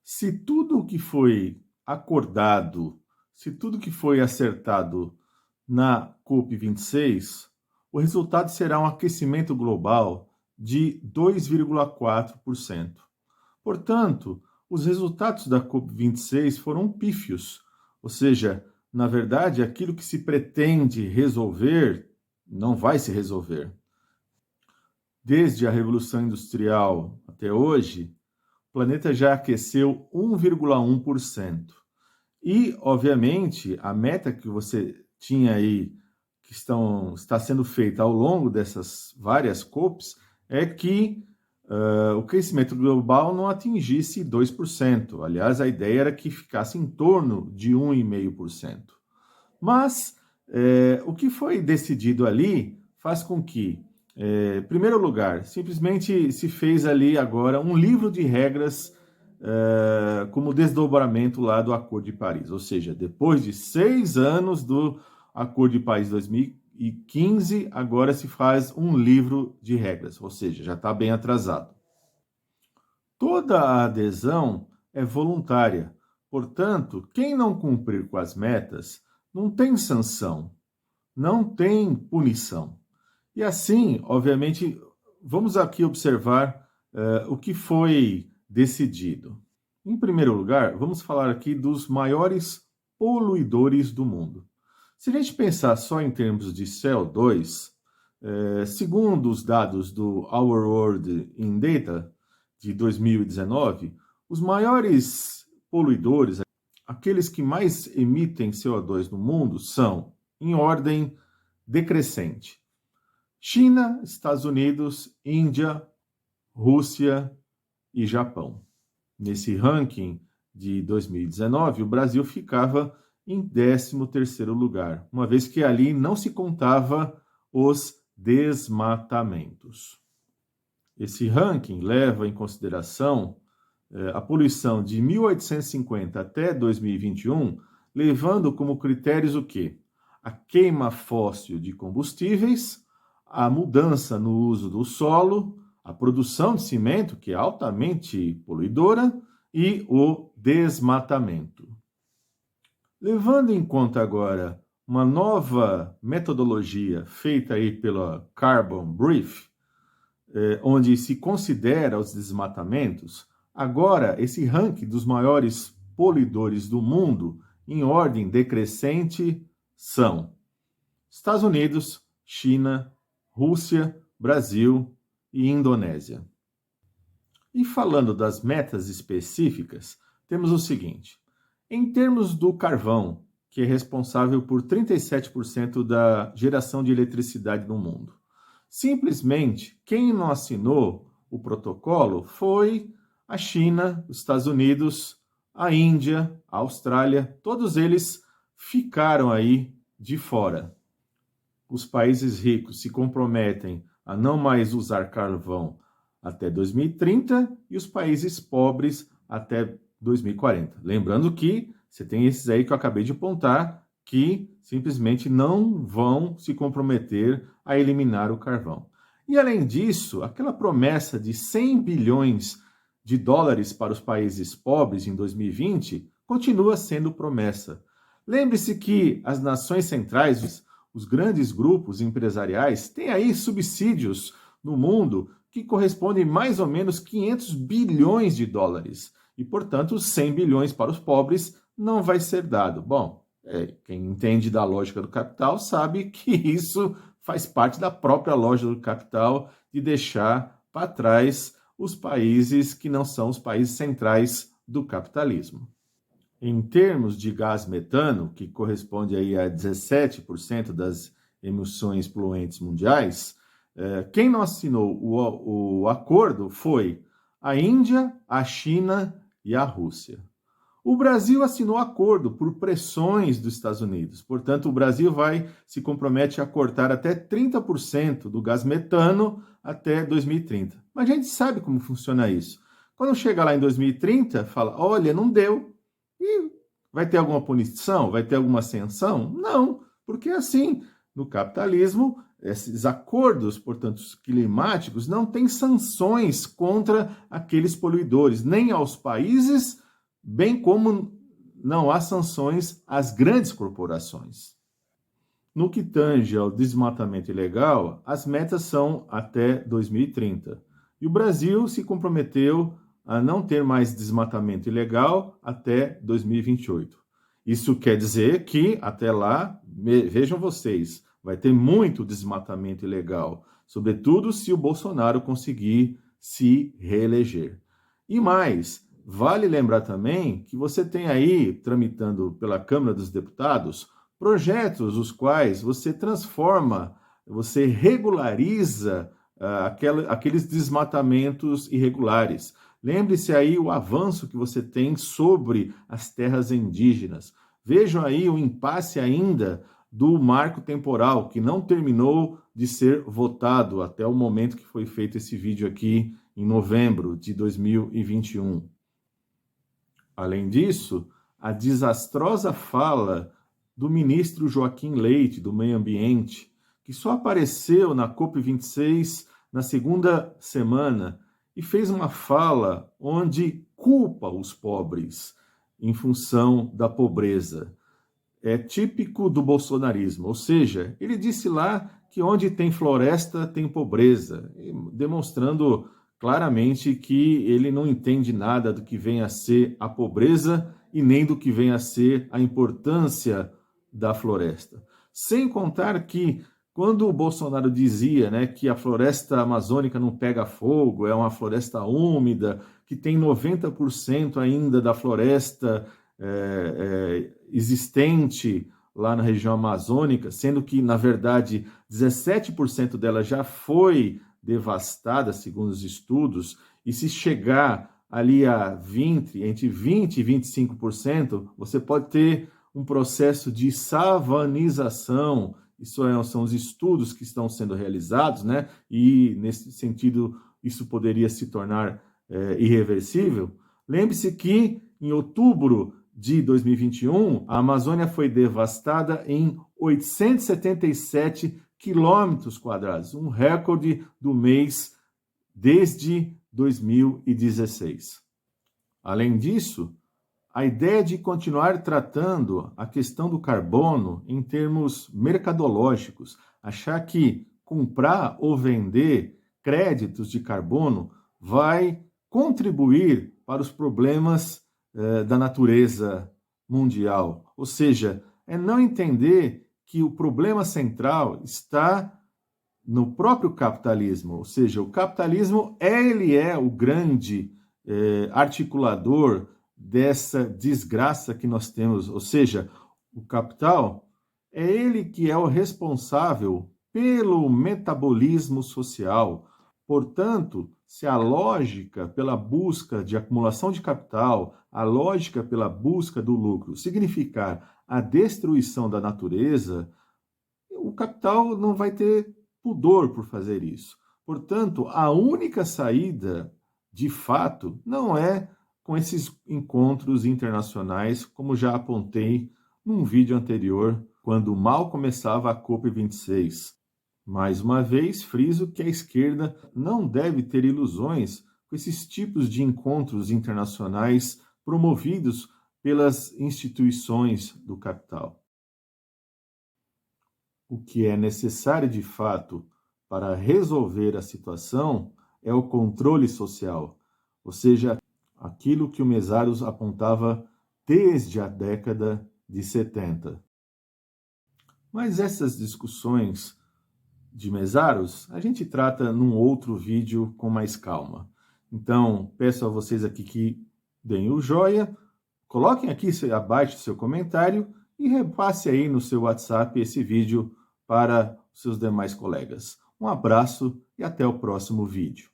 Se tudo o que foi acordado, se tudo que foi acertado na COP26, o resultado será um aquecimento global de 2,4%. Portanto, os resultados da COP26 foram pífios, ou seja, na verdade, aquilo que se pretende resolver não vai se resolver. Desde a Revolução Industrial até hoje, o planeta já aqueceu 1,1%. E, obviamente, a meta que você tinha aí, que está sendo feita ao longo dessas várias COPs, é que o crescimento global não atingisse 2%. Aliás, a ideia era que ficasse em torno de 1,5%. Mas o que foi decidido ali faz com que, em primeiro lugar, simplesmente se fez ali agora um livro de regras como desdobramento lá do Acordo de Paris. Ou seja, depois de 6 anos do Acordo de Paris 2015, agora se faz um livro de regras, ou seja, já está bem atrasado. Toda a adesão é voluntária, portanto, quem não cumprir com as metas não tem sanção, não tem punição. E assim, obviamente, vamos aqui observar o que foi decidido. Em primeiro lugar, vamos falar aqui dos maiores poluidores do mundo. Se a gente pensar só em termos de CO2, segundo os dados do Our World in Data de 2019, os maiores poluidores, aqueles que mais emitem CO2 no mundo, são, em ordem decrescente, China, Estados Unidos, Índia, Rússia e Japão. Nesse ranking de 2019, o Brasil ficava em 13º lugar, uma vez que ali não se contava os desmatamentos. Esse ranking leva em consideração a poluição de 1850 até 2021, levando como critérios o quê? A queima fóssil de combustíveis, a mudança no uso do solo, a produção de cimento, que é altamente poluidora, e o desmatamento. Levando em conta agora uma nova metodologia feita aí pela Carbon Brief, onde se considera os desmatamentos, agora esse ranking dos maiores poluidores do mundo, em ordem decrescente, são Estados Unidos, China, Rússia, Brasil e Indonésia. E falando das metas específicas, temos o seguinte: em termos do carvão, que é responsável por 37% da geração de eletricidade no mundo, simplesmente quem não assinou o protocolo foi a China, os Estados Unidos, a Índia, a Austrália, todos eles ficaram aí de fora. Os países ricos se comprometem a não mais usar carvão até 2030 e os países pobres até 2040. Lembrando que você tem esses aí que eu acabei de apontar que simplesmente não vão se comprometer a eliminar o carvão. E além disso, aquela promessa de 100 bilhões de dólares para os países pobres em 2020 continua sendo promessa. Lembre-se que as nações centrais, os grandes grupos empresariais, têm aí subsídios no mundo que correspondem mais ou menos 500 bilhões de dólares. E, portanto, 100 bilhões para os pobres não vai ser dado. Bom, quem entende da lógica do capital sabe que isso faz parte da própria lógica do capital de deixar para trás os países que não são os países centrais do capitalismo. Em termos de gás metano, que corresponde aí a 17% das emissões poluentes mundiais, quem não assinou o acordo foi a Índia, a China e a Rússia. O Brasil assinou acordo por pressões dos Estados Unidos. Portanto, o Brasil se compromete a cortar até 30% do gás metano até 2030. Mas a gente sabe como funciona isso. Quando chega lá em 2030, fala, olha, não deu. E vai ter alguma punição? Vai ter alguma sanção? Não, porque assim, no capitalismo, esses acordos, portanto, climáticos, não têm sanções contra aqueles poluidores, nem aos países, bem como não há sanções às grandes corporações. No que tange ao desmatamento ilegal, as metas são até 2030. E o Brasil se comprometeu a não ter mais desmatamento ilegal até 2028. Isso quer dizer que, até lá, vejam vocês, vai ter muito desmatamento ilegal, sobretudo se o Bolsonaro conseguir se reeleger. E mais, vale lembrar também que você tem aí, tramitando pela Câmara dos Deputados, projetos os quais você transforma, você regulariza aqueles desmatamentos irregulares. Lembre-se aí o avanço que você tem sobre as terras indígenas. Vejam aí o impasse ainda do marco temporal, que não terminou de ser votado até o momento que foi feito esse vídeo aqui em novembro de 2021. Além disso, a desastrosa fala do ministro Joaquim Leite, do Meio Ambiente, que só apareceu na COP26 na segunda semana e fez uma fala onde culpa os pobres em função da pobreza. É típico do bolsonarismo, ou seja, ele disse lá que onde tem floresta tem pobreza, demonstrando claramente que ele não entende nada do que vem a ser a pobreza e nem do que vem a ser a importância da floresta. Sem contar que, quando o Bolsonaro dizia, né, que a floresta amazônica não pega fogo, é uma floresta úmida, que tem 90% ainda da floresta existente lá na região amazônica, sendo que, na verdade, 17% dela já foi devastada, segundo os estudos, e se chegar ali a entre 20% e 25%, você pode ter um processo de savanização. Isso são os estudos que estão sendo realizados, né? E, nesse sentido, isso poderia se tornar irreversível. Lembre-se que, em outubro de 2021, a Amazônia foi devastada em 877 quilômetros quadrados, um recorde do mês desde 2016. Além disso, a ideia de continuar tratando a questão do carbono em termos mercadológicos, achar que comprar ou vender créditos de carbono vai contribuir para os problemas da natureza mundial. Ou seja, é não entender que o problema central está no próprio capitalismo. Ou seja, o capitalismo ele é o grande articulador dessa desgraça que nós temos. Ou seja, o capital é ele que é o responsável pelo metabolismo social. Portanto, se a lógica pela busca de acumulação de capital, a lógica pela busca do lucro significar a destruição da natureza, o capital não vai ter pudor por fazer isso. Portanto, a única saída, de fato, não é com esses encontros internacionais, como já apontei num vídeo anterior, quando mal começava a COP26. Mais uma vez, friso que a esquerda não deve ter ilusões com esses tipos de encontros internacionais promovidos pelas instituições do capital. O que é necessário de fato para resolver a situação é o controle social, ou seja, aquilo que o Mesaros apontava desde a década de 70. Mas essas discussões de Mesaros, a gente trata num outro vídeo com mais calma. Então, peço a vocês aqui que deem o joia, coloquem aqui abaixo seu comentário e repasse aí no seu WhatsApp esse vídeo para os seus demais colegas. Um abraço e até o próximo vídeo.